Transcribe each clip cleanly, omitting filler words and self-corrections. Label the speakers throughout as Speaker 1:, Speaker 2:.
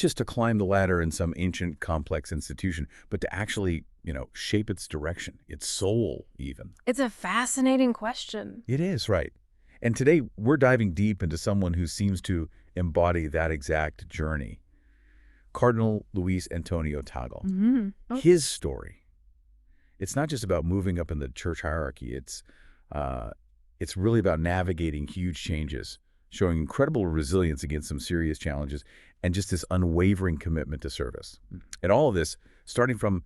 Speaker 1: just to climb the ladder in some ancient, complex institution, but to actually, shape its direction, its soul even.
Speaker 2: It's a fascinating question.
Speaker 1: It is, right. And today, we're diving deep into someone who seems to embody that exact journey. Cardinal Luis Antonio Tagle. His story. It's not just about moving up in the church hierarchy. It's really about navigating huge changes, showing incredible resilience against some serious challenges, and just this unwavering commitment to service. And all of this starting from,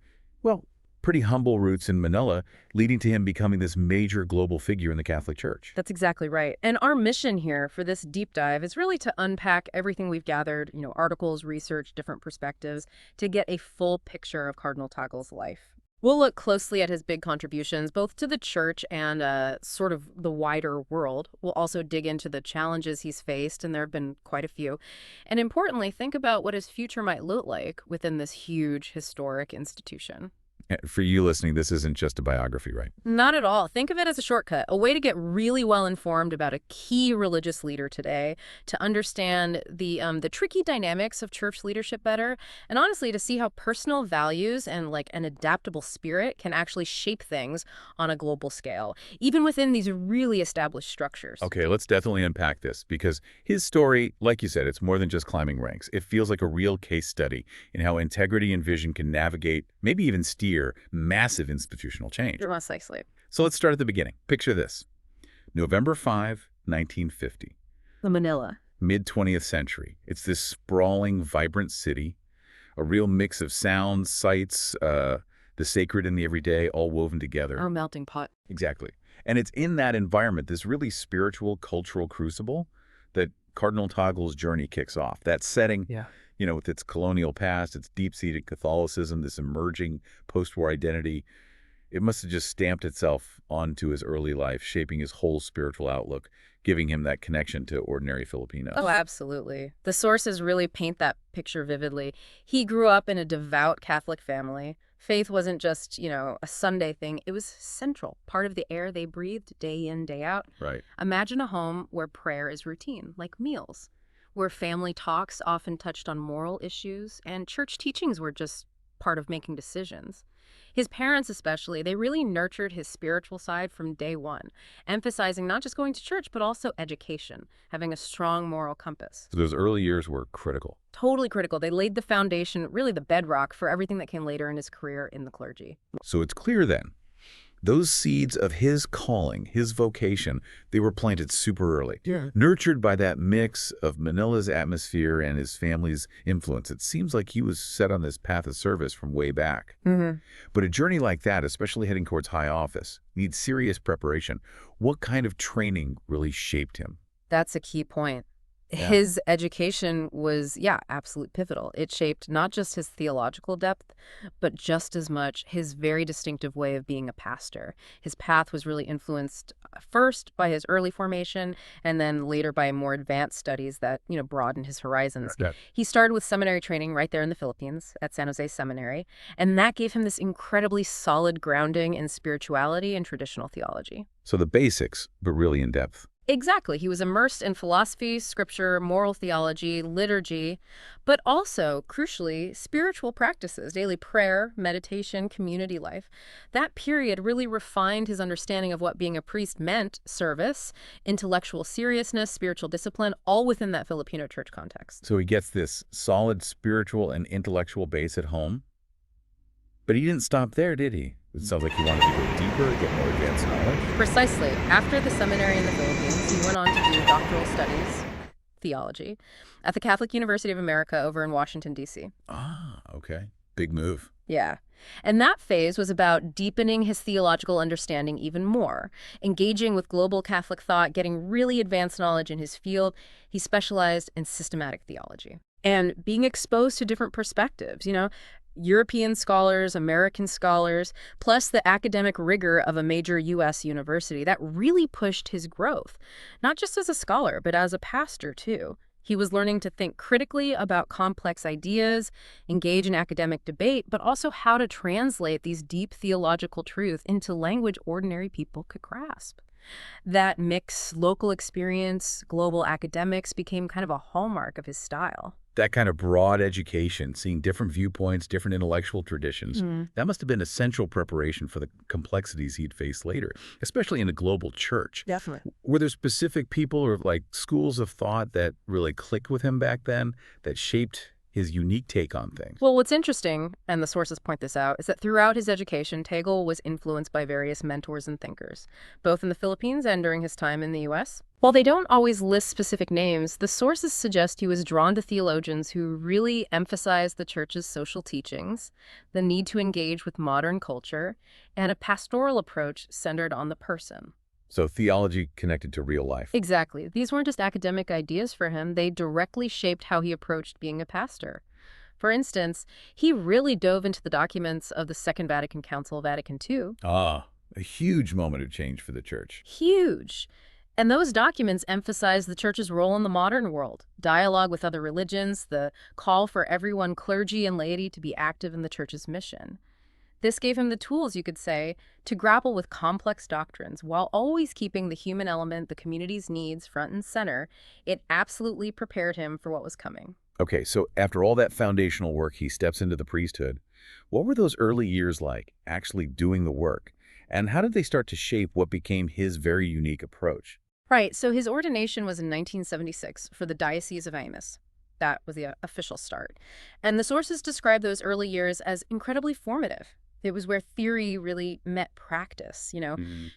Speaker 1: pretty humble roots in Manila, leading to him becoming this major global figure in the Catholic Church.
Speaker 2: That's exactly right. And our mission here for this deep dive is really to unpack everything we've gathered, articles, research, different perspectives, to get a full picture of Cardinal Tagle's life. We'll look closely at his big contributions, both to the church and sort of the wider world. We'll also dig into the challenges he's faced, and there have been quite a few. And importantly, think about what his future might look like within this huge historic institution.
Speaker 1: For you listening, this isn't just a biography, right?
Speaker 2: Not at all. Think of it as a shortcut, a way to get really well informed about a key religious leader today, to understand the tricky dynamics of church leadership better, and honestly, to see how personal values and an adaptable spirit can actually shape things on a global scale, even within these really established structures.
Speaker 1: Okay, let's definitely unpack this, because his story, like you said, it's more than just climbing ranks. It feels like a real case study in how integrity and vision can navigate, maybe even steer massive institutional change.
Speaker 2: Precisely.
Speaker 1: So let's start at the beginning. Picture this. November 5, 1950.
Speaker 2: The Manila.
Speaker 1: Mid-20th century. It's this sprawling, vibrant city, a real mix of sounds, sights, the sacred and the everyday, all woven together.
Speaker 2: Our melting pot.
Speaker 1: Exactly. And it's in that environment, this really spiritual, cultural crucible, that Cardinal Tagle's journey kicks off. That setting, with its colonial past, its deep-seated Catholicism, this emerging post-war identity, it must have just stamped itself onto his early life, shaping his whole spiritual outlook, giving him that connection to ordinary Filipinos.
Speaker 2: Oh, absolutely. The sources really paint that picture vividly. He grew up in a devout Catholic family. Faith wasn't just, a Sunday thing. It was central, part of the air they breathed day in, day out.
Speaker 1: Right.
Speaker 2: Imagine a home where prayer is routine, like meals, where family talks often touched on moral issues, and church teachings were just part of making decisions. His parents especially, they really nurtured his spiritual side from day one, emphasizing not just going to church, but also education, having a strong moral compass.
Speaker 1: So those early years were critical.
Speaker 2: Totally critical. They laid the foundation, really the bedrock, for everything that came later in his career in the clergy.
Speaker 1: So it's clear then, those seeds of his calling, his vocation, they were planted super early.
Speaker 3: Yeah.
Speaker 1: Nurtured by that mix of Manila's atmosphere and his family's influence. It seems like he was set on this path of service from way back. But a journey like that, especially heading towards high office, needs serious preparation. What kind of training really shaped him?
Speaker 2: That's a key point.
Speaker 1: Yeah.
Speaker 2: His education was, absolutely pivotal. It shaped not just his theological depth, but just as much his very distinctive way of being a pastor. His path was really influenced first by his early formation, and then later by more advanced studies that, broadened his horizons.
Speaker 1: Yeah.
Speaker 2: He started with seminary training right there in the Philippines at San Jose Seminary, and that gave him this incredibly solid grounding in spirituality and traditional theology.
Speaker 1: So the basics, but really in depth.
Speaker 2: Exactly. He was immersed in philosophy, scripture, moral theology, liturgy, but also, crucially, spiritual practices, daily prayer, meditation, community life. That period really refined his understanding of what being a priest meant: service, intellectual seriousness, spiritual discipline, all within that Filipino church context.
Speaker 1: So he gets this solid spiritual and intellectual base at home. But he didn't stop there, did he? It sounds like he wanted to go deeper, get more advanced knowledge.
Speaker 2: Precisely. After the seminary in the Philippines, he went on to do doctoral studies, theology, at the Catholic University of America over in Washington, D.C.
Speaker 1: Ah, okay. Big move.
Speaker 2: Yeah. And that phase was about deepening his theological understanding even more, engaging with global Catholic thought, getting really advanced knowledge in his field. He specialized in systematic theology and being exposed to different perspectives, European scholars, American scholars, plus the academic rigor of a major U.S. university. That really pushed his growth, not just as a scholar, but as a pastor, too. He was learning to think critically about complex ideas, engage in academic debate, but also how to translate these deep theological truths into language ordinary people could grasp. That mix, local experience, global academics, became kind of a hallmark of his style.
Speaker 1: That kind of broad education, seeing different viewpoints, different intellectual traditions, that must have been essential preparation for the complexities he'd face later, especially in a global church.
Speaker 3: Definitely.
Speaker 1: Were there specific people or like schools of thought that really clicked with him back then that shaped his unique take on things?
Speaker 2: Well, what's interesting, and the sources point this out, is that throughout his education, Tagle was influenced by various mentors and thinkers, both in the Philippines and during his time in the U.S. While they don't always list specific names, the sources suggest he was drawn to theologians who really emphasized the church's social teachings, the need to engage with modern culture, and a pastoral approach centered on the person.
Speaker 1: So theology connected to real life.
Speaker 2: Exactly. These weren't just academic ideas for him. They directly shaped how he approached being a pastor. For instance, he really dove into the documents of the Second Vatican Council, Vatican II.
Speaker 1: Ah, a huge moment of change for the church.
Speaker 2: Huge. And those documents emphasize the church's role in the modern world, dialogue with other religions, the call for everyone, clergy and laity, to be active in the church's mission. This gave him the tools, you could say, to grapple with complex doctrines while always keeping the human element, the community's needs, front and center. It absolutely prepared him for what was coming.
Speaker 1: Okay, so after all that foundational work, he steps into the priesthood. What were those early years like, actually doing the work? And how did they start to shape what became his very unique approach?
Speaker 2: Right, so his ordination was in 1976 for the Diocese of Imus. That was the official start. And the sources describe those early years as incredibly formative. It was where theory really met practice,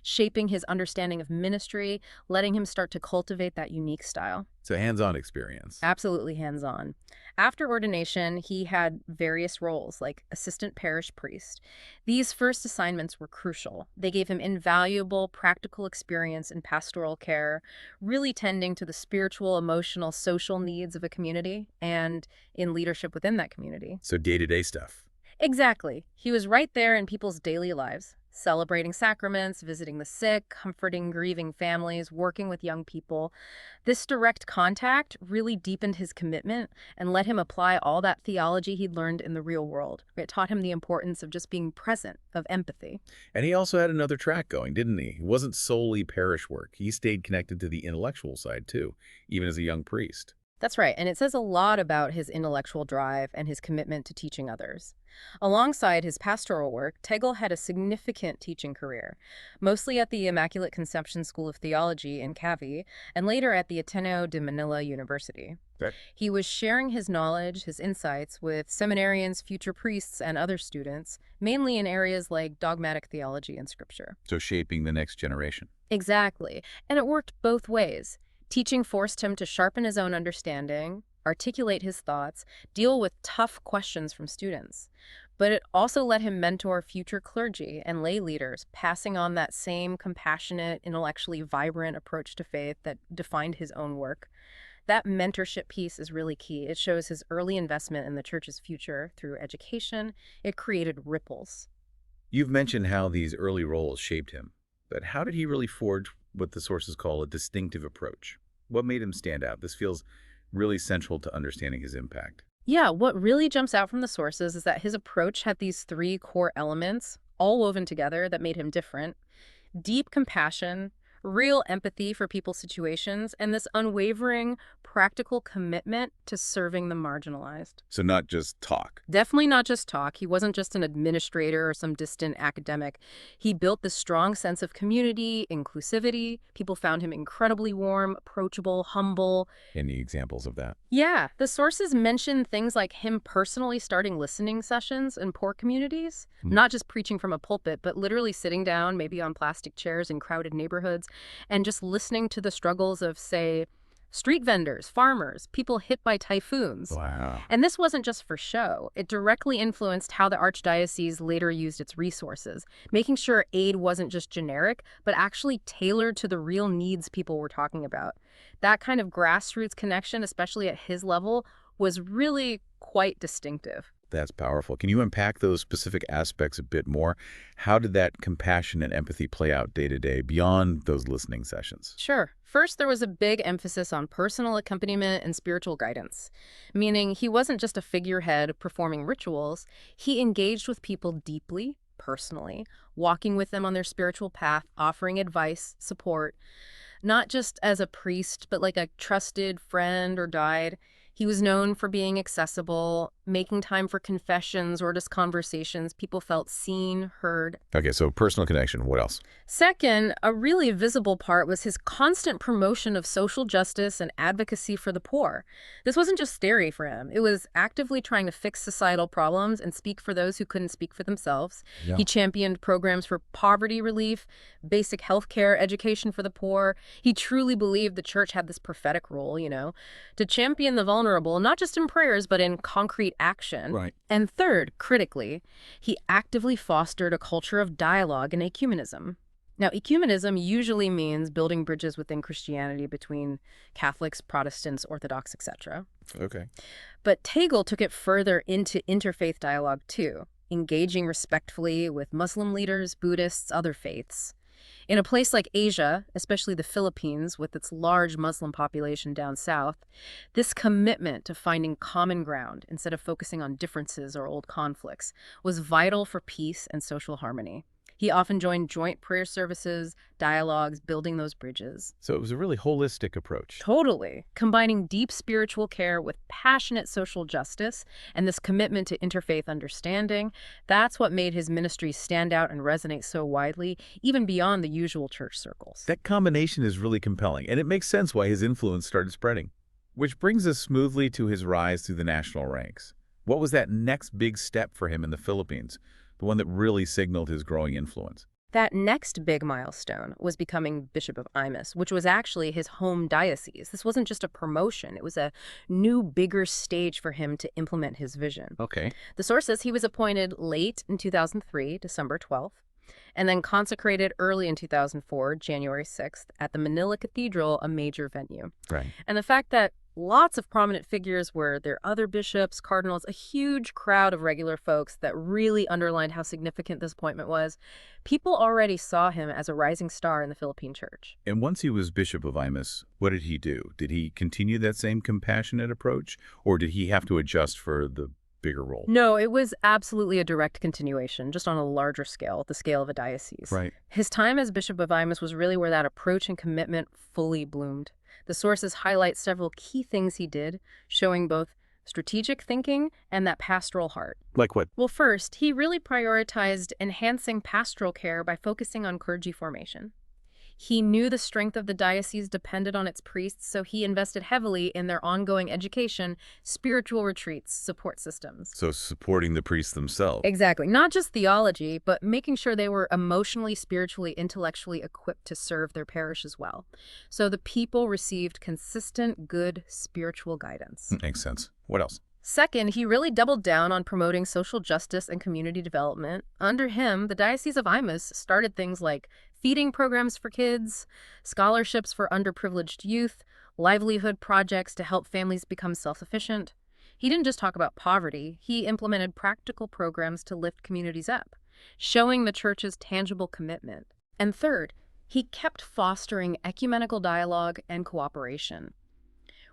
Speaker 2: shaping his understanding of ministry, letting him start to cultivate that unique style.
Speaker 1: It's a hands-on experience.
Speaker 2: Absolutely hands-on. After ordination, he had various roles, like assistant parish priest. These first assignments were crucial. They gave him invaluable practical experience in pastoral care, really tending to the spiritual, emotional, social needs of a community and in leadership within that community.
Speaker 1: So day-to-day stuff.
Speaker 2: Exactly. He was right there in people's daily lives, celebrating sacraments, visiting the sick, comforting grieving families, working with young people. This direct contact really deepened his commitment and let him apply all that theology he'd learned in the real world. It taught him the importance of just being present, of empathy.
Speaker 1: And he also had another track going, didn't he? It wasn't solely parish work. He stayed connected to the intellectual side, too, even as a young priest.
Speaker 2: That's right, and it says a lot about his intellectual drive and his commitment to teaching others. Alongside his pastoral work, Tagle had a significant teaching career, mostly at the Immaculate Conception School of Theology in Cavite, and later at the Ateneo de Manila University.
Speaker 1: Okay.
Speaker 2: He was sharing his knowledge, his insights, with seminarians, future priests, and other students, mainly in areas like dogmatic theology and scripture.
Speaker 1: So shaping the next generation.
Speaker 2: Exactly, and it worked both ways. Teaching forced him to sharpen his own understanding, articulate his thoughts, deal with tough questions from students. But it also let him mentor future clergy and lay leaders, passing on that same compassionate, intellectually vibrant approach to faith that defined his own work. That mentorship piece is really key. It shows his early investment in the church's future through education. It created ripples.
Speaker 1: You've mentioned how these early roles shaped him, but how did he really forge what the sources call a distinctive approach? What made him stand out? This feels really central to understanding his impact.
Speaker 2: Yeah, what really jumps out from the sources is that his approach had these three core elements, all woven together, that made him different. Deep compassion, real empathy for people's situations, and this unwavering, practical commitment to serving the marginalized.
Speaker 1: So not just talk.
Speaker 2: Definitely not just talk. He wasn't just an administrator or some distant academic. He built this strong sense of community, inclusivity. People found him incredibly warm, approachable, humble.
Speaker 1: Any examples of that?
Speaker 2: Yeah, the sources mention things like him personally starting listening sessions in poor communities, not just preaching from a pulpit, but literally sitting down, maybe on plastic chairs in crowded neighborhoods, and just listening to the struggles of, say, street vendors, farmers, people hit by typhoons.
Speaker 1: Wow.
Speaker 2: And this wasn't just for show. It directly influenced how the archdiocese later used its resources, making sure aid wasn't just generic, but actually tailored to the real needs people were talking about. That kind of grassroots connection, especially at his level, was really quite distinctive.
Speaker 1: That's powerful. Can you unpack those specific aspects a bit more? How did that compassion and empathy play out day to day beyond those listening sessions?
Speaker 2: Sure. First, there was a big emphasis on personal accompaniment and spiritual guidance, meaning he wasn't just a figurehead performing rituals. He engaged with people deeply, personally, walking with them on their spiritual path, offering advice, support, not just as a priest, but like a trusted friend or guide. He was known for being accessible, making time for confessions or just conversations. People felt seen, heard.
Speaker 1: Okay, so personal connection. What else?
Speaker 2: Second, a really visible part was his constant promotion of social justice and advocacy for the poor. This wasn't just theory for him. It was actively trying to fix societal problems and speak for those who couldn't speak for themselves.
Speaker 1: Yeah.
Speaker 2: He championed programs for poverty relief, basic health care, education for the poor. He truly believed the church had this prophetic role, to champion the vulnerable, not just in prayers, but in concrete action.
Speaker 1: Right.
Speaker 2: And third, critically, he actively fostered a culture of dialogue and ecumenism. Now, ecumenism usually means building bridges within Christianity between Catholics, Protestants, Orthodox, etc.
Speaker 1: Okay.
Speaker 2: But Tagle took it further into interfaith dialogue too, engaging respectfully with Muslim leaders, Buddhists, other faiths. In a place like Asia, especially the Philippines, with its large Muslim population down south, this commitment to finding common ground instead of focusing on differences or old conflicts was vital for peace and social harmony. He often joined joint prayer services, dialogues, building those bridges.
Speaker 1: So it was a really holistic approach.
Speaker 2: Totally. Combining deep spiritual care with passionate social justice and this commitment to interfaith understanding, that's what made his ministry stand out and resonate so widely, even beyond the usual church circles.
Speaker 1: That combination is really compelling, and it makes sense why his influence started spreading. Which brings us smoothly to his rise through the national ranks. What was that next big step for him in the Philippines? The one that really signaled his growing influence?
Speaker 2: That next big milestone was becoming Bishop of Imus, which was actually his home diocese. This wasn't just a promotion. It was a new, bigger stage for him to implement his vision.
Speaker 1: Okay.
Speaker 2: The source says he was appointed late in 2003, December 12th, and then consecrated early in 2004, January 6th, at the Manila Cathedral, a major venue.
Speaker 1: Right.
Speaker 2: And the fact that lots of prominent figures were there, other bishops, cardinals, a huge crowd of regular folks that really underlined how significant this appointment was. People already saw him as a rising star in the Philippine church.
Speaker 1: And once he was Bishop of Imus, what did he do? Did he continue that same compassionate approach, or did he have to adjust for the bigger role?
Speaker 2: No, it was absolutely a direct continuation, just on a larger scale, the scale of a diocese.
Speaker 1: Right.
Speaker 2: His time as Bishop of Imus was really where that approach and commitment fully bloomed. The sources highlight several key things he did, showing both strategic thinking and that pastoral heart.
Speaker 1: Like what?
Speaker 2: Well, first, he really prioritized enhancing pastoral care by focusing on clergy formation. He knew the strength of the diocese depended on its priests, so he invested heavily in their ongoing education, spiritual retreats, support systems.
Speaker 1: So supporting the priests themselves.
Speaker 2: Exactly. Not just theology, but making sure they were emotionally, spiritually, intellectually equipped to serve their parish as well. So the people received consistent, good spiritual guidance.
Speaker 1: Makes sense. What else?
Speaker 2: Second, he really doubled down on promoting social justice and community development. Under him, the Diocese of Imus started things like feeding programs for kids, scholarships for underprivileged youth, livelihood projects to help families become self-sufficient. He didn't just talk about poverty, he implemented practical programs to lift communities up, showing the church's tangible commitment. And third, he kept fostering ecumenical dialogue and cooperation.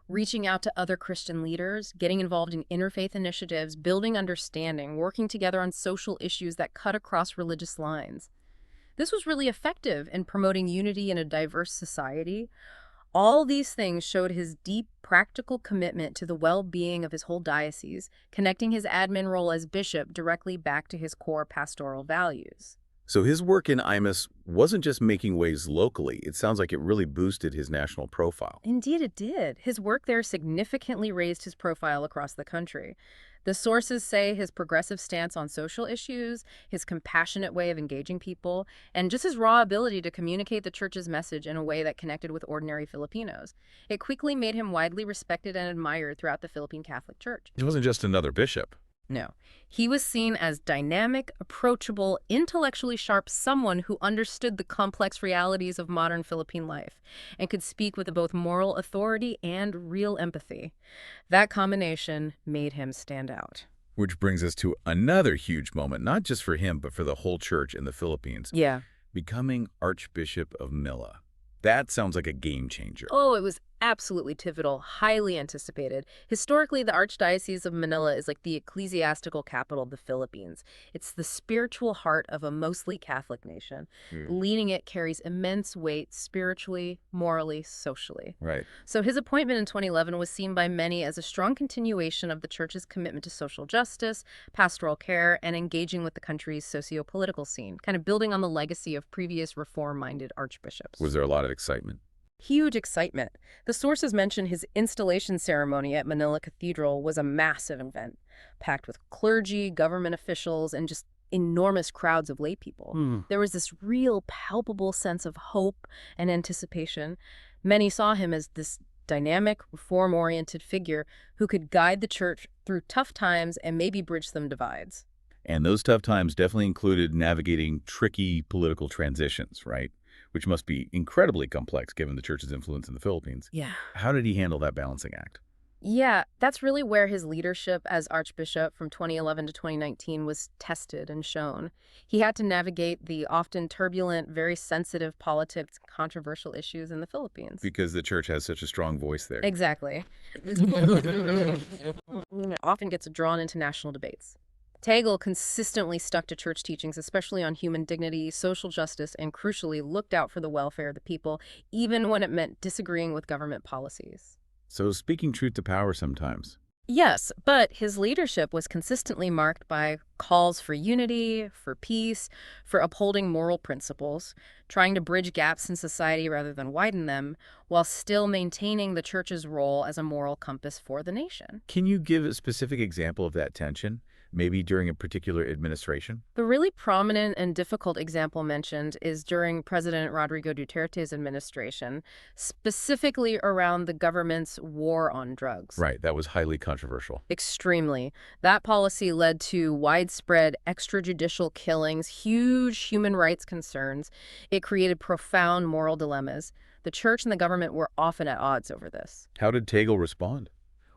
Speaker 2: Reaching out to other Christian leaders, getting involved in interfaith initiatives, building understanding, working together on social issues that cut across religious lines. This was really effective in promoting unity in a diverse society. All these things showed his deep, practical commitment to the well-being of his whole diocese, connecting his admin role as bishop directly back to his core pastoral values.
Speaker 1: So his work in Imus wasn't just making waves locally. It sounds like it really boosted his national profile.
Speaker 2: Indeed, it did. His work there significantly raised his profile across the country. The sources say his progressive stance on social issues, his compassionate way of engaging people, and just his raw ability to communicate the church's message in a way that connected with ordinary Filipinos. It quickly made him widely respected and admired throughout the Philippine Catholic Church.
Speaker 1: He wasn't just another bishop.
Speaker 2: No. He was seen as dynamic, approachable, intellectually sharp someone who understood the complex realities of modern Philippine life and could speak with both moral authority and real empathy. That combination made him stand out.
Speaker 1: Which brings us to another huge moment, not just for him, but for the whole church in the Philippines.
Speaker 2: Yeah.
Speaker 1: Becoming Archbishop of Manila. That sounds like a game changer.
Speaker 2: Oh, it was Absolutely pivotal, highly anticipated. Historically, the Archdiocese of Manila is like the ecclesiastical capital of the Philippines. It's the spiritual heart of a mostly Catholic nation.
Speaker 1: Hmm.
Speaker 2: Leading it carries immense weight spiritually, morally, socially.
Speaker 1: Right.
Speaker 2: So his appointment in 2011 was seen by many as a strong continuation of the Church's commitment to social justice, pastoral care, and engaging with the country's socio-political scene, kind of building on the legacy of previous reform-minded archbishops.
Speaker 1: Was there a lot of excitement?
Speaker 2: Huge excitement. The sources mention his installation ceremony at Manila Cathedral was a massive event, packed with clergy, government officials, and just enormous crowds of lay people. There was this real palpable sense of hope and anticipation. Many saw him as this dynamic, reform-oriented figure who could guide the church through tough times and maybe bridge some divides.
Speaker 1: And those tough times definitely included navigating tricky political transitions, right? Which must be incredibly complex given the church's influence in the Philippines.
Speaker 2: Yeah.
Speaker 1: How did he handle that balancing act?
Speaker 2: Yeah, that's really where his leadership as Archbishop from 2011 to 2019 was tested and shown. He had to navigate the often turbulent, very sensitive politics, controversial issues in the Philippines.
Speaker 1: Because the church has such a strong voice there.
Speaker 2: Exactly. Often gets drawn into national debates. Tagle consistently stuck to church teachings, especially on human dignity, social justice, and crucially looked out for the welfare of the people, even when it meant disagreeing with government policies.
Speaker 1: So speaking truth to power sometimes.
Speaker 2: Yes, but his leadership was consistently marked by calls for unity, for peace, for upholding moral principles, trying to bridge gaps in society rather than widen them, while still maintaining the church's role as a moral compass for the nation.
Speaker 1: Can you give a specific example of that tension, maybe during a particular administration?
Speaker 2: The really prominent and difficult example mentioned is during President Rodrigo Duterte's administration, specifically around the government's war on drugs.
Speaker 1: Right, that was highly controversial.
Speaker 2: Extremely. That policy led to widespread extrajudicial killings, huge human rights concerns. It created profound moral dilemmas. The church and the government were often at odds over this.
Speaker 1: How did Tagle respond?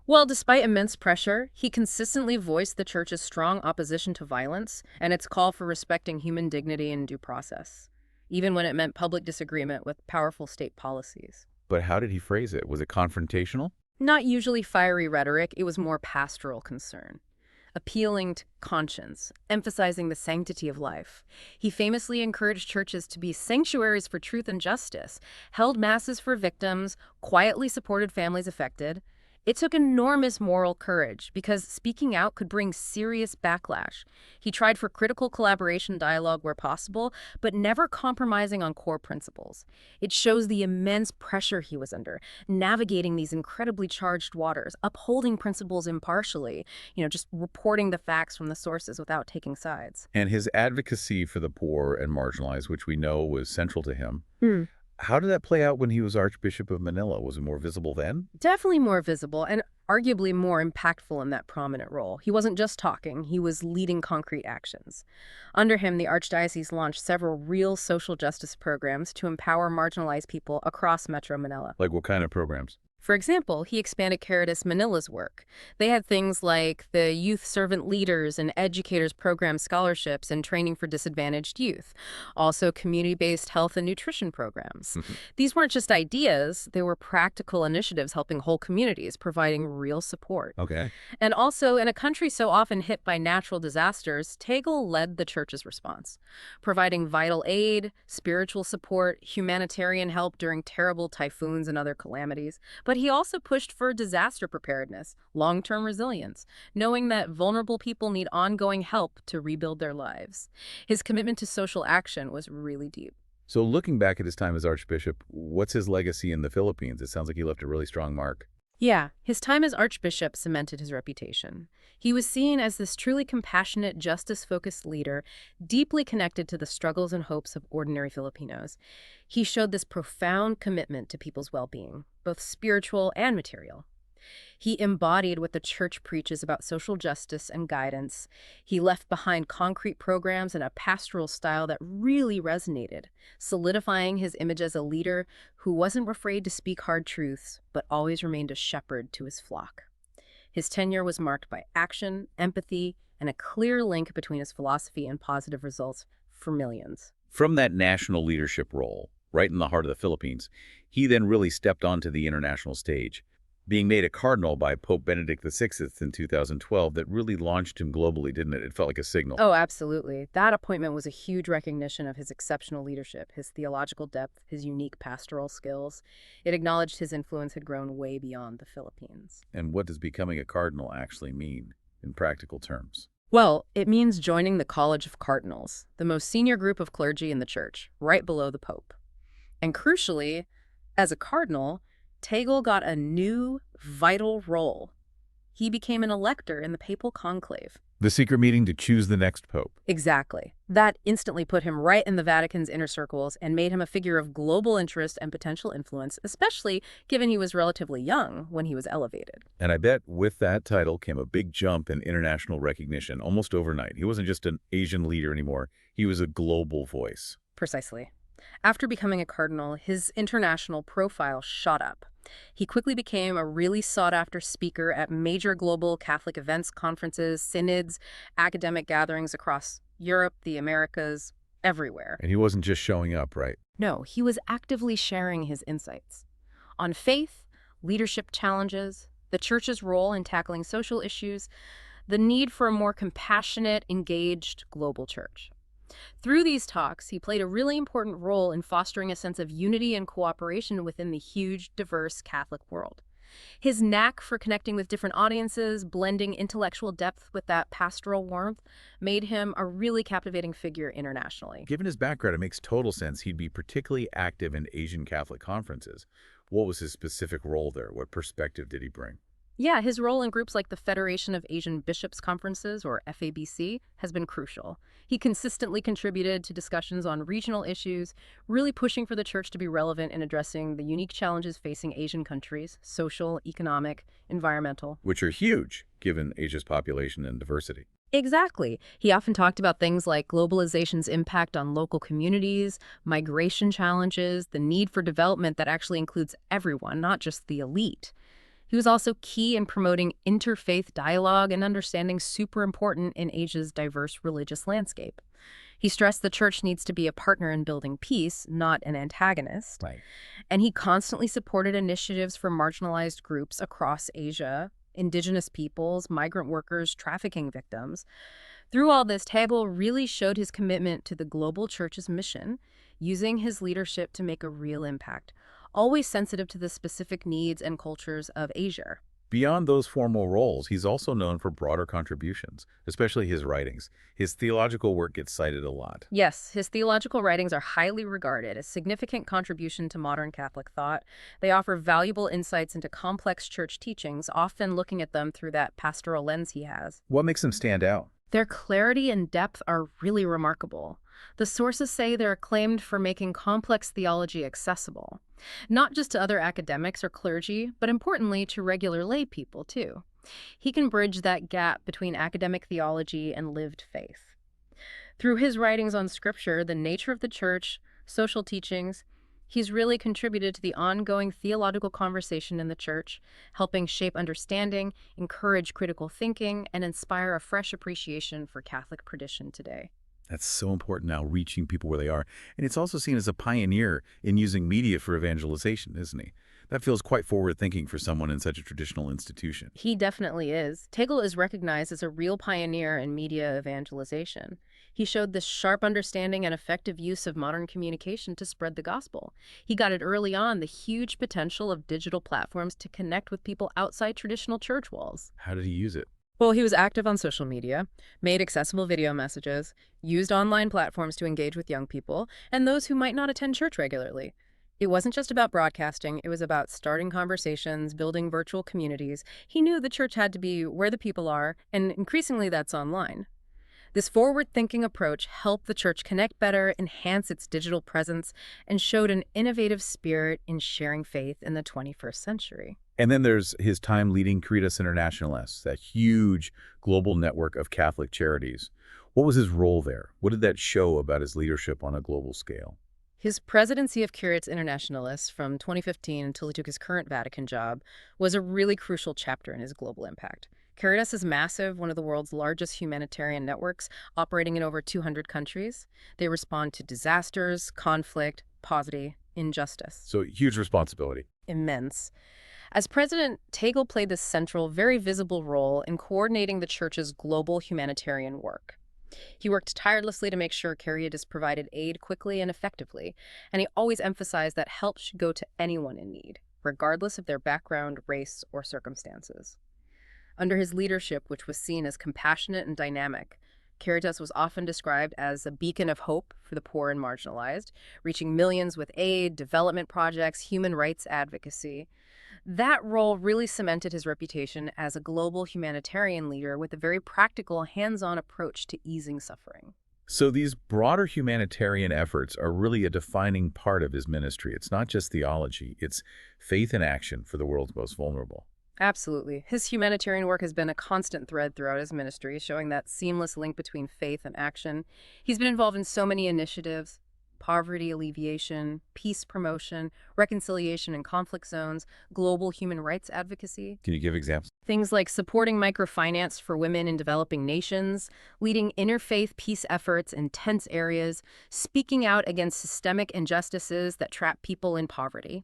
Speaker 2: Well, despite immense pressure, he consistently voiced the church's strong opposition to violence and its call for respecting human dignity and due process, even when it meant public disagreement with powerful state policies.
Speaker 1: But how did he phrase it? Was it confrontational?
Speaker 2: Not usually fiery rhetoric, it was more pastoral concern, appealing to conscience, emphasizing the sanctity of life. He famously encouraged churches to be sanctuaries for truth and justice, held masses for victims, quietly supported families affected. It took enormous moral courage because speaking out could bring serious backlash. He tried for critical collaboration dialogue where possible, but never compromising on core principles. It shows the immense pressure he was under, navigating these incredibly charged waters, upholding principles impartially, just reporting the facts from the sources without taking sides.
Speaker 1: And his advocacy for the poor and marginalized, which we know was central to him. How did that play out when he was Archbishop of Manila? Was it more visible then?
Speaker 2: Definitely more visible and arguably more impactful in that prominent role. He wasn't just talking, he was leading concrete actions. Under him, the Archdiocese launched several real social justice programs to empower marginalized people across Metro Manila.
Speaker 1: Like what kind of programs?
Speaker 2: For example, he expanded Caritas Manila's work. They had things like the Youth Servant Leaders and Educators Program scholarships and training for disadvantaged youth. Also, community-based health and nutrition programs. These weren't just ideas, they were practical initiatives helping whole communities, providing real support.
Speaker 1: Okay.
Speaker 2: And also, in a country so often hit by natural disasters, Tagle led the church's response, providing vital aid, spiritual support, humanitarian help during terrible typhoons and other calamities. But he also pushed for disaster preparedness, long-term resilience, knowing that vulnerable people need ongoing help to rebuild their lives. His commitment to social action was really deep.
Speaker 1: So looking back at his time as Archbishop, what's his legacy in the Philippines? It sounds like he left a really strong mark.
Speaker 2: Yeah, his time as Archbishop cemented his reputation. He was seen as this truly compassionate, justice-focused leader, deeply connected to the struggles and hopes of ordinary Filipinos. He showed this profound commitment to people's well-being, both spiritual and material. He embodied what the church preaches about social justice and guidance. He left behind concrete programs and a pastoral style that really resonated, solidifying his image as a leader who wasn't afraid to speak hard truths, but always remained a shepherd to his flock. His tenure was marked by action, empathy, and a clear link between his philosophy and positive results for millions.
Speaker 1: From that national leadership role, right in the heart of the Philippines. He then really stepped onto the international stage, being made a cardinal by Pope Benedict XVI in 2012 that really launched him globally, didn't it? It felt like a signal.
Speaker 2: Oh, absolutely. That appointment was a huge recognition of his exceptional leadership, his theological depth, his unique pastoral skills. It acknowledged his influence had grown way beyond the Philippines.
Speaker 1: And what does becoming a cardinal actually mean in practical terms?
Speaker 2: Well, it means joining the College of Cardinals, the most senior group of clergy in the church, right below the Pope. And crucially, as a cardinal, Tagle got a new, vital role. He became an elector in the papal conclave.
Speaker 1: The secret meeting to choose the next pope.
Speaker 2: Exactly. That instantly put him right in the Vatican's inner circles and made him a figure of global interest and potential influence, especially given he was relatively young when he was elevated.
Speaker 1: And I bet with that title came a big jump in international recognition almost overnight. He wasn't just an Asian leader anymore. He was a global voice.
Speaker 2: Precisely. After becoming a cardinal, his international profile shot up. He quickly became a really sought-after speaker at major global Catholic events, conferences, synods, academic gatherings across Europe, the Americas, everywhere.
Speaker 1: And he wasn't just showing up, right?
Speaker 2: No, he was actively sharing his insights on faith, leadership challenges, the church's role in tackling social issues, the need for a more compassionate, engaged global church. Through these talks, he played a really important role in fostering a sense of unity and cooperation within the huge, diverse Catholic world. His knack for connecting with different audiences, blending intellectual depth with that pastoral warmth, made him a really captivating figure internationally.
Speaker 1: Given his background, it makes total sense he'd be particularly active in Asian Catholic conferences. What was his specific role there? What perspective did he bring?
Speaker 2: Yeah, his role in groups like the Federation of Asian Bishops' Conferences, or FABC, has been crucial. He consistently contributed to discussions on regional issues, really pushing for the church to be relevant in addressing the unique challenges facing Asian countries, social, economic, environmental.
Speaker 1: Which are huge, given Asia's population and diversity.
Speaker 2: Exactly. He often talked about things like globalization's impact on local communities, migration challenges, the need for development that actually includes everyone, not just the elite. He was also key in promoting interfaith dialogue and understanding super important in Asia's diverse religious landscape. He stressed the church needs to be a partner in building peace, not an antagonist.
Speaker 1: Right.
Speaker 2: And he constantly supported initiatives for marginalized groups across Asia, indigenous peoples, migrant workers, trafficking victims. Through all this, Tagle really showed his commitment to the global church's mission, using his leadership to make a real impact, always sensitive to the specific needs and cultures of Asia.
Speaker 1: Beyond those formal roles, he's also known for broader contributions, especially his writings. His theological work gets cited a lot.
Speaker 2: Yes, his theological writings are highly regarded as significant contribution to modern Catholic thought. They offer valuable insights into complex church teachings, often looking at them through that pastoral lens he has.
Speaker 1: What makes them stand out?
Speaker 2: Their clarity and depth are really remarkable. The sources say they're acclaimed for making complex theology accessible, not just to other academics or clergy, but importantly to regular lay people too. He can bridge that gap between academic theology and lived faith. Through his writings on Scripture, the nature of the church, social teachings, he's really contributed to the ongoing theological conversation in the church, helping shape understanding, encourage critical thinking, and inspire a fresh appreciation for Catholic tradition today.
Speaker 1: That's so important now, reaching people where they are. And it's also seen as a pioneer in using media for evangelization, isn't he? That feels quite forward-thinking for someone in such a traditional institution.
Speaker 2: He definitely is. Tagle is recognized as a real pioneer in media evangelization. He showed this sharp understanding and effective use of modern communication to spread the gospel. He got it early on, the huge potential of digital platforms to connect with people outside traditional church walls.
Speaker 1: How did he use it?
Speaker 2: Well, he was active on social media, made accessible video messages, used online platforms to engage with young people, and those who might not attend church regularly. It wasn't just about broadcasting, it was about starting conversations, building virtual communities. He knew the church had to be where the people are, and increasingly that's online. This forward-thinking approach helped the church connect better, enhance its digital presence, and showed an innovative spirit in sharing faith in the 21st century.
Speaker 1: And then there's his time leading Caritas Internationalis, that huge global network of Catholic charities. What was his role there? What did that show about his leadership on a global scale?
Speaker 2: His presidency of Caritas Internationalis from 2015 until he took his current Vatican job was a really crucial chapter in his global impact. Caritas is massive, one of the world's largest humanitarian networks, operating in over 200 countries. They respond to disasters, conflict, poverty, injustice.
Speaker 1: So huge responsibility.
Speaker 2: Immense. As president, Tagle played this central, very visible role in coordinating the church's global humanitarian work. He worked tirelessly to make sure Caritas provided aid quickly and effectively, and he always emphasized that help should go to anyone in need, regardless of their background, race, or circumstances. Under his leadership, which was seen as compassionate and dynamic, Caritas was often described as a beacon of hope for the poor and marginalized, reaching millions with aid, development projects, human rights advocacy. That role really cemented his reputation as a global humanitarian leader with a very practical, hands-on approach to easing suffering.
Speaker 1: So these broader humanitarian efforts are really a defining part of his ministry. It's not just theology, it's faith in action for the world's most vulnerable.
Speaker 2: Absolutely. His humanitarian work has been a constant thread throughout his ministry, showing that seamless link between faith and action. He's been involved in so many initiatives: poverty alleviation, peace promotion, reconciliation in conflict zones, global human rights advocacy.
Speaker 1: Can you give examples?
Speaker 2: Things like supporting microfinance for women in developing nations, leading interfaith peace efforts in tense areas, speaking out against systemic injustices that trap people in poverty.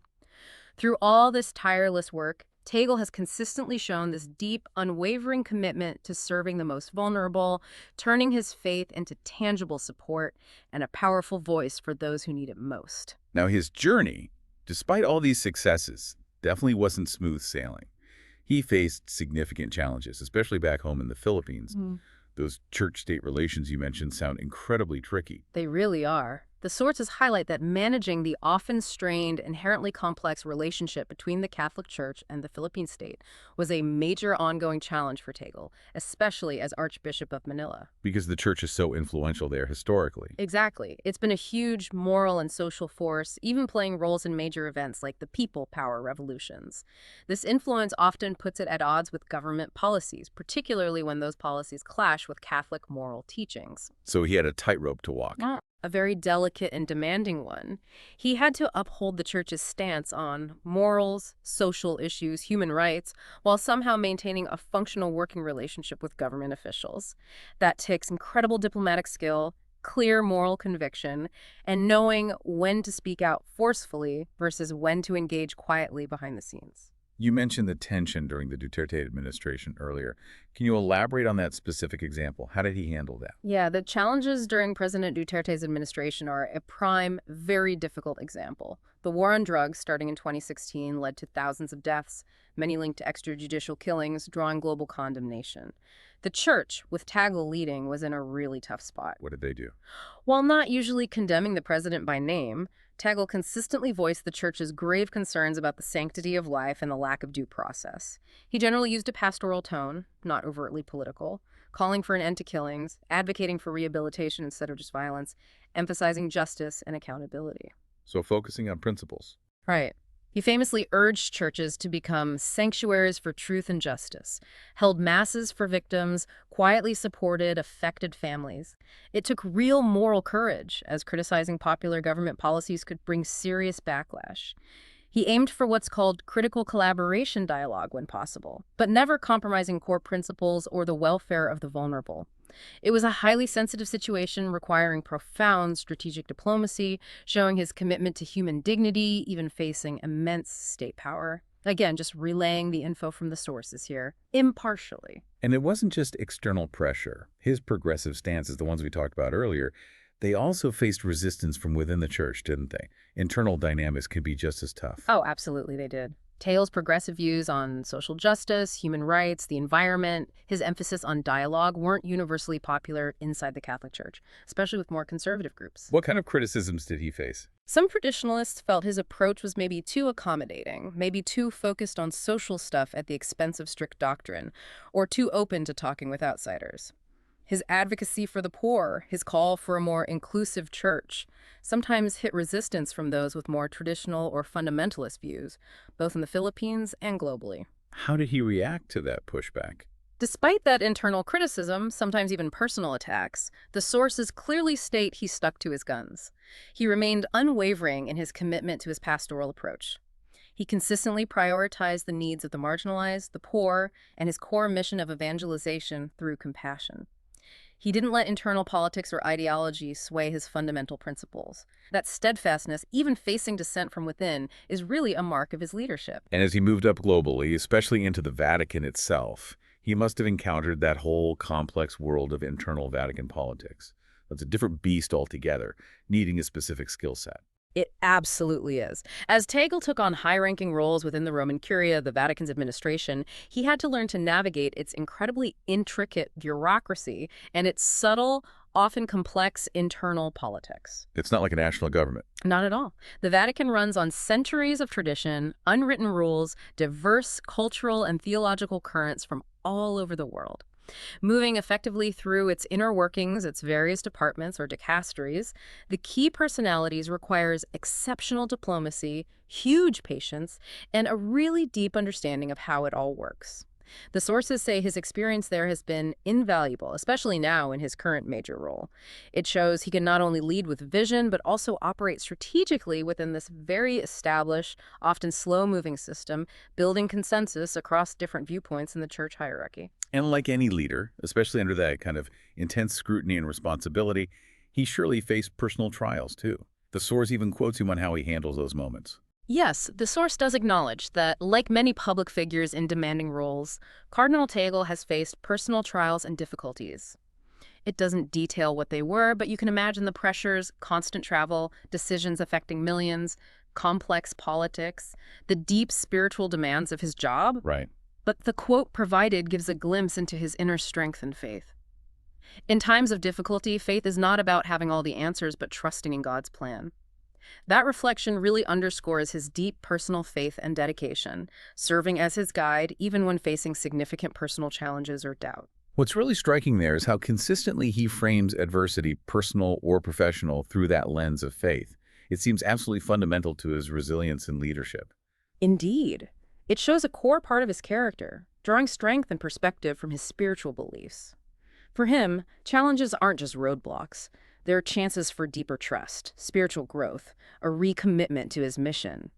Speaker 2: Through all this tireless work, Tagle has consistently shown this deep, unwavering commitment to serving the most vulnerable, turning his faith into tangible support and a powerful voice for those who need it most.
Speaker 1: Now, his journey, despite all these successes, definitely wasn't smooth sailing. He faced significant challenges, especially back home in the Philippines. Those church-state relations you mentioned sound incredibly tricky.
Speaker 2: They really are. The sources highlight that managing the often strained, inherently complex relationship between the Catholic Church and the Philippine state was a major ongoing challenge for Tagle, especially as Archbishop of Manila.
Speaker 1: Because the church is so influential there historically.
Speaker 2: Exactly. It's been a huge moral and social force, even playing roles in major events like the people power revolutions. This influence often puts it at odds with government policies, particularly when those policies clash with Catholic moral teachings.
Speaker 1: So he had a tightrope to walk.
Speaker 2: A very delicate and demanding one. He had to uphold the church's stance on morals, social issues, human rights, while somehow maintaining a functional working relationship with government officials. That takes incredible diplomatic skill, clear moral conviction, and knowing when to speak out forcefully versus when to engage quietly behind the scenes.
Speaker 1: You mentioned the tension during the Duterte administration earlier. Can you elaborate on that specific example? How did he handle that?
Speaker 2: Yeah, the challenges during President Duterte's administration are a prime, very difficult example. The war on drugs, starting in 2016, led to thousands of deaths, many linked to extrajudicial killings, drawing global condemnation. The church, with Tagle leading, was in a really tough spot.
Speaker 1: What did they do?
Speaker 2: While not usually condemning the president by name, Tagle consistently voiced the church's grave concerns about the sanctity of life and the lack of due process. He generally used a pastoral tone, not overtly political, calling for an end to killings, advocating for rehabilitation instead of just violence, emphasizing justice and accountability.
Speaker 1: So focusing on principles.
Speaker 2: Right. He famously urged churches to become sanctuaries for truth and justice, held masses for victims, quietly supported affected families. It took real moral courage, as criticizing popular government policies could bring serious backlash. He aimed for what's called critical collaboration dialogue when possible, but never compromising core principles or the welfare of the vulnerable. It was a highly sensitive situation requiring profound strategic diplomacy, showing his commitment to human dignity, even facing immense state power. Again, just relaying the info from the sources here, impartially.
Speaker 1: And it wasn't just external pressure. His progressive stances, the ones we talked about earlier, they also faced resistance from within the church, didn't they? Internal dynamics can be just as tough.
Speaker 2: Oh, absolutely they did. Tagle's progressive views on social justice, human rights, the environment, his emphasis on dialogue weren't universally popular inside the Catholic Church, especially with more conservative groups.
Speaker 1: What kind of criticisms did he face?
Speaker 2: Some traditionalists felt his approach was maybe too accommodating, maybe too focused on social stuff at the expense of strict doctrine, or too open to talking with outsiders. His advocacy for the poor, his call for a more inclusive church, sometimes hit resistance from those with more traditional or fundamentalist views, both in the Philippines and globally.
Speaker 1: How did he react to that pushback?
Speaker 2: Despite that internal criticism, sometimes even personal attacks, the sources clearly state he stuck to his guns. He remained unwavering in his commitment to his pastoral approach. He consistently prioritized the needs of the marginalized, the poor, and his core mission of evangelization through compassion. He didn't let internal politics or ideology sway his fundamental principles. That steadfastness, even facing dissent from within, is really a mark of his leadership.
Speaker 1: And as he moved up globally, especially into the Vatican itself, he must have encountered that whole complex world of internal Vatican politics. That's a different beast altogether, needing a specific skill set.
Speaker 2: It absolutely is. As Tagle took on high-ranking roles within the Roman Curia, the Vatican's administration, he had to learn to navigate its incredibly intricate bureaucracy and its subtle, often complex internal politics.
Speaker 1: It's not like a national government.
Speaker 2: Not at all. The Vatican runs on centuries of tradition, unwritten rules, diverse cultural and theological currents from all over the world. Moving effectively through its inner workings, its various departments or dicasteries, the key personalities requires exceptional diplomacy, huge patience, and a really deep understanding of how it all works. The sources say his experience there has been invaluable, especially now in his current major role. It shows he can not only lead with vision, but also operate strategically within this very established, often slow-moving system, building consensus across different viewpoints in the church hierarchy.
Speaker 1: And like any leader, especially under that kind of intense scrutiny and responsibility, he surely faced personal trials too. The source even quotes him on how he handles those moments.
Speaker 2: Yes, the source does acknowledge that, like many public figures in demanding roles, Cardinal Tagle has faced personal trials and difficulties. It doesn't detail what they were, but you can imagine the pressures, constant travel, decisions affecting millions, complex politics, the deep spiritual demands of his job.
Speaker 1: Right.
Speaker 2: But the quote provided gives a glimpse into his inner strength and faith. In times of difficulty, faith is not about having all the answers, but trusting in God's plan. That reflection really underscores his deep personal faith and dedication, serving as his guide even when facing significant personal challenges or doubt.
Speaker 1: What's really striking there is how consistently he frames adversity, personal or professional, through that lens of faith. It seems absolutely fundamental to his resilience and leadership.
Speaker 2: Indeed. It shows a core part of his character, drawing strength and perspective from his spiritual beliefs. For him, challenges aren't just roadblocks. They're chances for deeper trust, spiritual growth, a recommitment to his mission.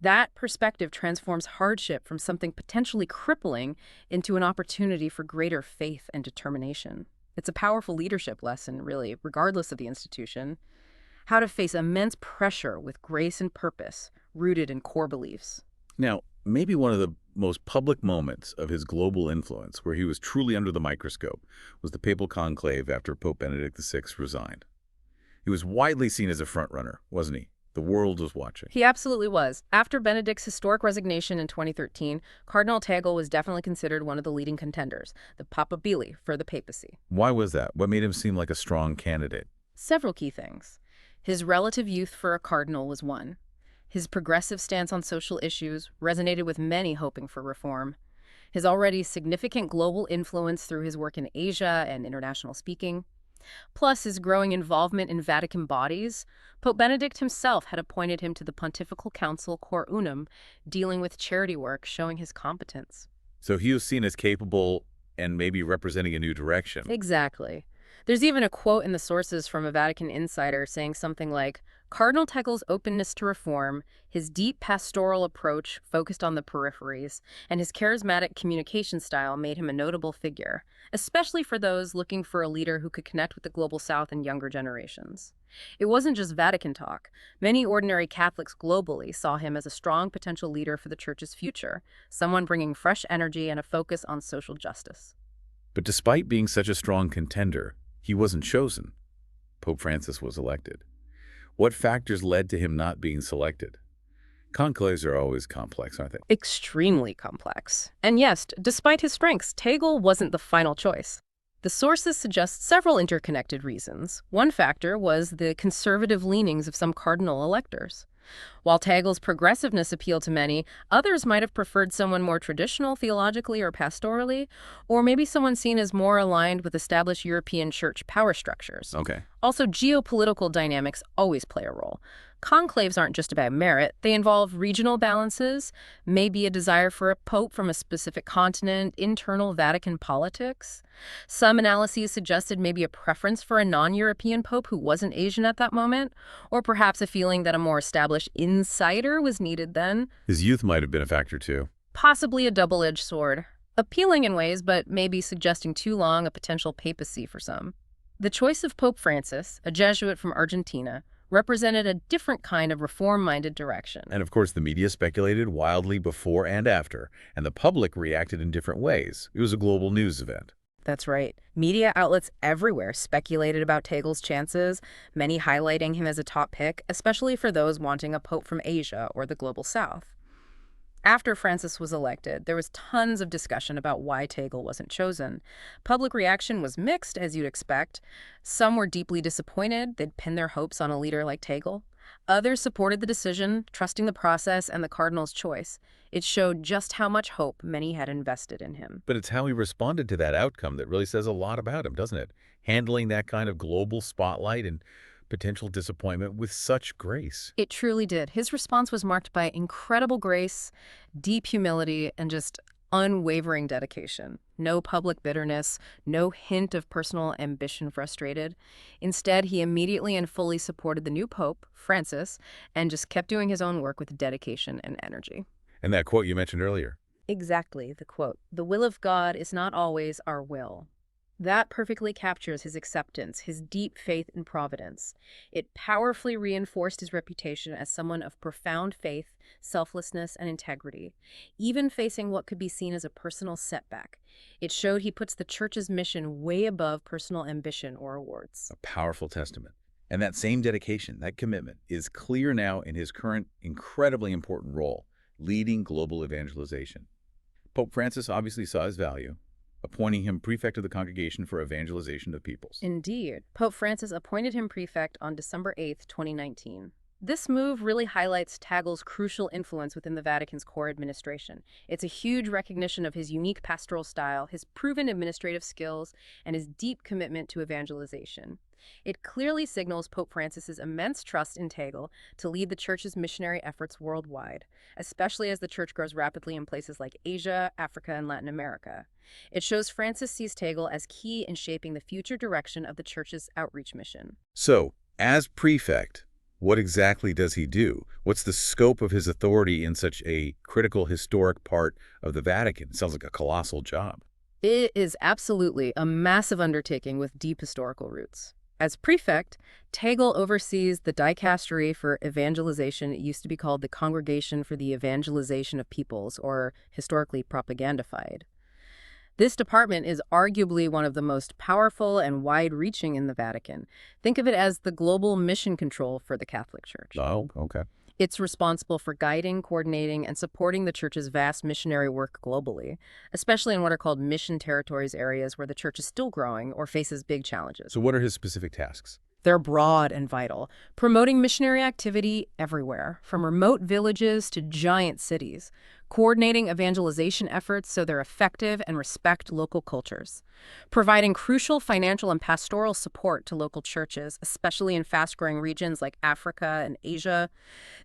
Speaker 2: That perspective transforms hardship from something potentially crippling into an opportunity for greater faith and determination. It's a powerful leadership lesson, really, regardless of the institution. How to face immense pressure with grace and purpose, rooted in core beliefs.
Speaker 1: Now, maybe one of the most public moments of his global influence, where he was truly under the microscope, was the Papal Conclave after Pope Benedict VI resigned. He was widely seen as a frontrunner, wasn't he? The world was watching.
Speaker 2: He absolutely was. After Benedict's historic resignation in 2013, Cardinal Tagle was definitely considered one of the leading contenders, the papabile for the papacy.
Speaker 1: Why was that? What made him seem like a strong candidate?
Speaker 2: Several key things. His relative youth for a cardinal was one. His progressive stance on social issues resonated with many hoping for reform. His already significant global influence through his work in Asia and international speaking. Plus his growing involvement in Vatican bodies. Pope Benedict himself had appointed him to the Pontifical Council Cor Unum, dealing with charity work, showing his competence.
Speaker 1: So he was seen as capable and maybe representing a new direction.
Speaker 2: Exactly. There's even a quote in the sources from a Vatican insider saying something like, Cardinal Tagle's openness to reform, his deep pastoral approach focused on the peripheries, and his charismatic communication style made him a notable figure, especially for those looking for a leader who could connect with the Global South and younger generations. It wasn't just Vatican talk. Many ordinary Catholics globally saw him as a strong potential leader for the Church's future, someone bringing fresh energy and a focus on social justice.
Speaker 1: But despite being such a strong contender, he wasn't chosen. Pope Francis was elected. What factors led to him not being selected? Conclaves are always complex, aren't they?
Speaker 2: Extremely complex. And yes, despite his strengths, Tagle wasn't the final choice. The sources suggest several interconnected reasons. One factor was the conservative leanings of some cardinal electors. While Tagle's progressiveness appealed to many, others might have preferred someone more traditional theologically or pastorally, or maybe someone seen as more aligned with established European church power structures.
Speaker 1: Okay.
Speaker 2: Also, geopolitical dynamics always play a role. Conclaves aren't just about merit. They involve regional balances, maybe a desire for a pope from a specific continent, internal Vatican politics. Some analyses suggested maybe a preference for a non-European pope who wasn't Asian at that moment, or perhaps a feeling that a more established insider was needed then.
Speaker 1: His youth might have been a factor too.
Speaker 2: Possibly a double-edged sword. Appealing in ways, but maybe suggesting too long a potential papacy for some. The choice of Pope Francis, a Jesuit from Argentina, represented a different kind of reform-minded direction.
Speaker 1: And of course, the media speculated wildly before and after, and the public reacted in different ways. It was a global news event.
Speaker 2: That's right. Media outlets everywhere speculated about Tagle's chances, many highlighting him as a top pick, especially for those wanting a pope from Asia or the global south. After Francis was elected, there was tons of discussion about why Tagle wasn't chosen. Public reaction was mixed, as you'd expect. Some were deeply disappointed. They'd pinned their hopes on a leader like Tagle. Others supported the decision, trusting the process and the cardinal's choice. It showed just how much hope many had invested in him.
Speaker 1: But it's how he responded to that outcome that really says a lot about him, doesn't it? Handling that kind of global spotlight and potential disappointment with such grace.
Speaker 2: It truly did. His response was marked by incredible grace, deep humility, and just unwavering dedication. No public bitterness, no hint of personal ambition frustrated. Instead, he immediately and fully supported the new pope, Francis, and just kept doing his own work with dedication and energy.
Speaker 1: And that quote you mentioned earlier.
Speaker 2: Exactly, the quote, "The will of God is not always our will." That perfectly captures his acceptance, his deep faith in providence. It powerfully reinforced his reputation as someone of profound faith, selflessness, and integrity, even facing what could be seen as a personal setback. It showed he puts the Church's mission way above personal ambition or awards.
Speaker 1: A powerful testament. And that same dedication, that commitment, is clear now in his current incredibly important role, leading global evangelization. Pope Francis obviously saw his value, appointing him prefect of the Congregation for Evangelization of Peoples.
Speaker 2: Indeed. Pope Francis appointed him prefect on December 8, 2019. This move really highlights Tagle's crucial influence within the Vatican's core administration. It's a huge recognition of his unique pastoral style, his proven administrative skills, and his deep commitment to evangelization. It clearly signals Pope Francis's immense trust in Tagle to lead the Church's missionary efforts worldwide, especially as the Church grows rapidly in places like Asia, Africa, and Latin America. It shows Francis sees Tagle as key in shaping the future direction of the Church's outreach mission.
Speaker 1: So, as prefect, what exactly does he do? What's the scope of his authority in such a critical historic part of the Vatican? It sounds like a colossal job.
Speaker 2: It is absolutely a massive undertaking with deep historical roots. As prefect, Tagle oversees the dicastery for evangelization. It used to be called the Congregation for the Evangelization of Peoples, or historically propagandified. This department is arguably one of the most powerful and wide-reaching in the Vatican. Think of it as the global mission control for the Catholic Church.
Speaker 1: Oh, okay.
Speaker 2: It's responsible for guiding, coordinating, and supporting the Church's vast missionary work globally, especially in what are called mission territories, areas where the Church is still growing or faces big challenges.
Speaker 1: So what are his specific tasks?
Speaker 2: They're broad and vital, promoting missionary activity everywhere, from remote villages to giant cities, coordinating evangelization efforts so they're effective and respect local cultures, providing crucial financial and pastoral support to local churches, especially in fast-growing regions like Africa and Asia.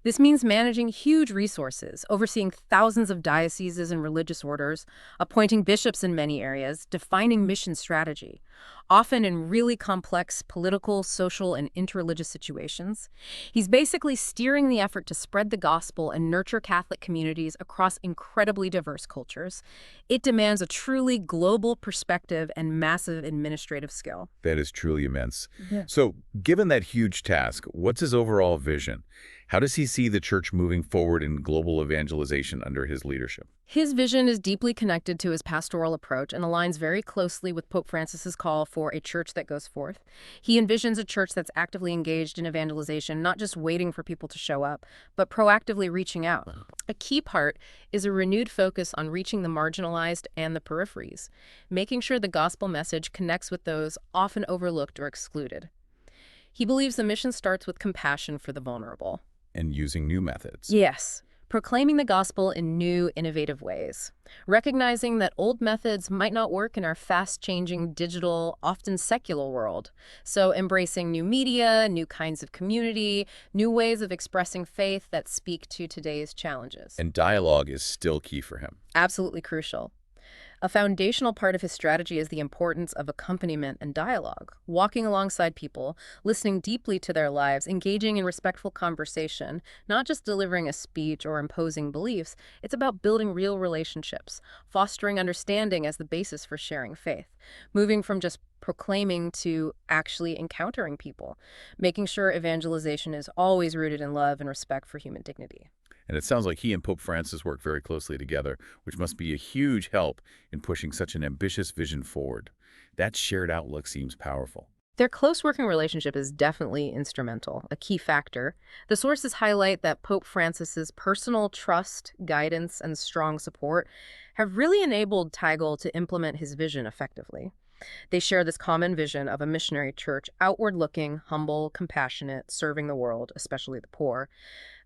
Speaker 2: This means managing huge resources, overseeing thousands of dioceses and religious orders, appointing bishops in many areas, defining mission strategy, often in really complex political, social, and interreligious situations. He's basically steering the effort to spread the gospel and nurture Catholic communities across incredibly diverse cultures. It demands a truly global perspective and massive administrative skill.
Speaker 1: That is truly immense.
Speaker 2: Yeah.
Speaker 1: So, given that huge task, what's his overall vision? How does he see the Church moving forward in global evangelization under his leadership?
Speaker 2: His vision is deeply connected to his pastoral approach and aligns very closely with Pope Francis's call for a church that goes forth. He envisions a church that's actively engaged in evangelization, not just waiting for people to show up, but proactively reaching out. A key part is a renewed focus on reaching the marginalized and the peripheries, making sure the gospel message connects with those often overlooked or excluded. He believes the mission starts with compassion for the vulnerable.
Speaker 1: And using new methods.
Speaker 2: Yes, proclaiming the gospel in new, innovative ways. Recognizing that old methods might not work in our fast-changing, digital, often secular world. So embracing new media, new kinds of community, new ways of expressing faith that speak to today's challenges.
Speaker 1: And dialogue is still key for him.
Speaker 2: Absolutely crucial. A foundational part of his strategy is the importance of accompaniment and dialogue, walking alongside people, listening deeply to their lives, engaging in respectful conversation, not just delivering a speech or imposing beliefs. It's about building real relationships, fostering understanding as the basis for sharing faith, moving from just proclaiming to actually encountering people, making sure evangelization is always rooted in love and respect for human dignity.
Speaker 1: And it sounds like he and Pope Francis work very closely together, which must be a huge help in pushing such an ambitious vision forward. That shared outlook seems powerful.
Speaker 2: Their close working relationship is definitely instrumental, a key factor. The sources highlight that Pope Francis's personal trust, guidance, and strong support have really enabled Tagle to implement his vision effectively. They share this common vision of a missionary church, outward-looking, humble, compassionate, serving the world, especially the poor.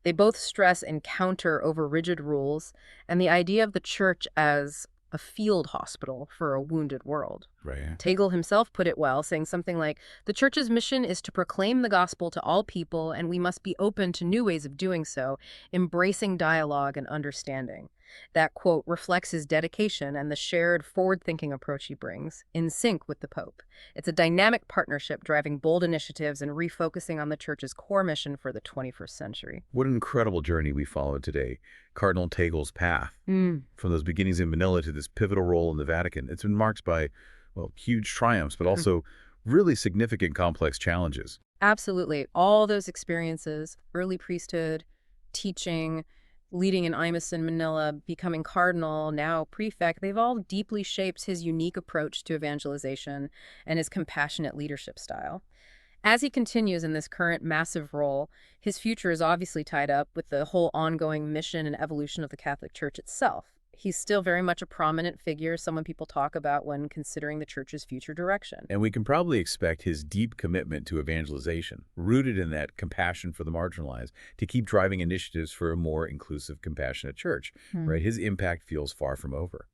Speaker 2: They both stress encounter over rigid rules and the idea of the church as a field hospital for a wounded world.
Speaker 1: Right.
Speaker 2: Tagle himself put it well, saying something like, "The church's mission is to proclaim the gospel to all people, and we must be open to new ways of doing so, embracing dialogue and understanding." That quote reflects his dedication and the shared forward-thinking approach he brings, in sync with the Pope. It's a dynamic partnership driving bold initiatives and refocusing on the church's core mission for the 21st century.
Speaker 1: What an incredible journey we followed today. Cardinal Tagle's path. From those beginnings in Manila to this pivotal role in the Vatican, it's been marked by, well, huge triumphs, but also really significant complex challenges.
Speaker 2: Absolutely. All those experiences, early priesthood, teaching, leading in Imus in Manila, becoming cardinal, now prefect, they've all deeply shaped his unique approach to evangelization and his compassionate leadership style. As he continues in this current massive role, his future is obviously tied up with the whole ongoing mission and evolution of the Catholic Church itself. He's still very much a prominent figure, someone people talk about when considering the Church's future direction.
Speaker 1: And we can probably expect his deep commitment to evangelization, rooted in that compassion for the marginalized, to keep driving initiatives for a more inclusive, compassionate church, right? His impact feels far from over.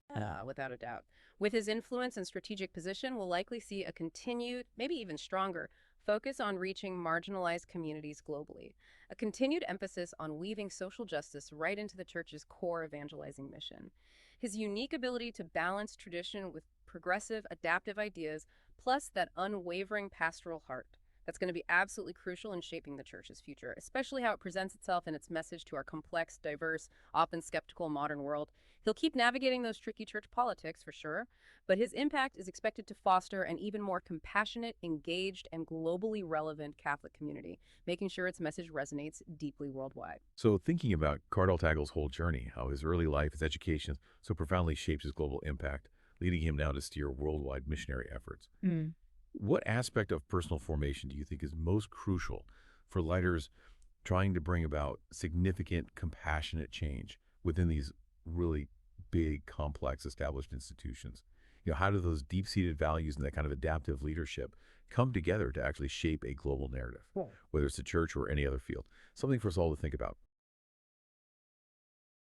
Speaker 2: Without a doubt. With his influence and strategic position, we'll likely see a continued, maybe even stronger, focus on reaching marginalized communities globally, a continued emphasis on weaving social justice right into the Church's core evangelizing mission. His unique ability to balance tradition with progressive, adaptive ideas, plus that unwavering pastoral heart, that's going to be absolutely crucial in shaping the Church's future, especially how it presents itself in its message to our complex, diverse, often skeptical modern world. He'll keep navigating those tricky church politics, for sure, but his impact is expected to foster an even more compassionate, engaged, and globally relevant Catholic community, making sure its message resonates deeply worldwide.
Speaker 1: So thinking about Cardinal Tagle's whole journey, how his early life, his education so profoundly shaped his global impact, leading him now to steer worldwide missionary efforts. What aspect of personal formation do you think is most crucial for leaders trying to bring about significant, compassionate change within these really big, complex, established institutions? You know, how do those deep-seated values and that kind of adaptive leadership come together to actually shape a global narrative, whether it's the church or any other field? Something for us all to think about.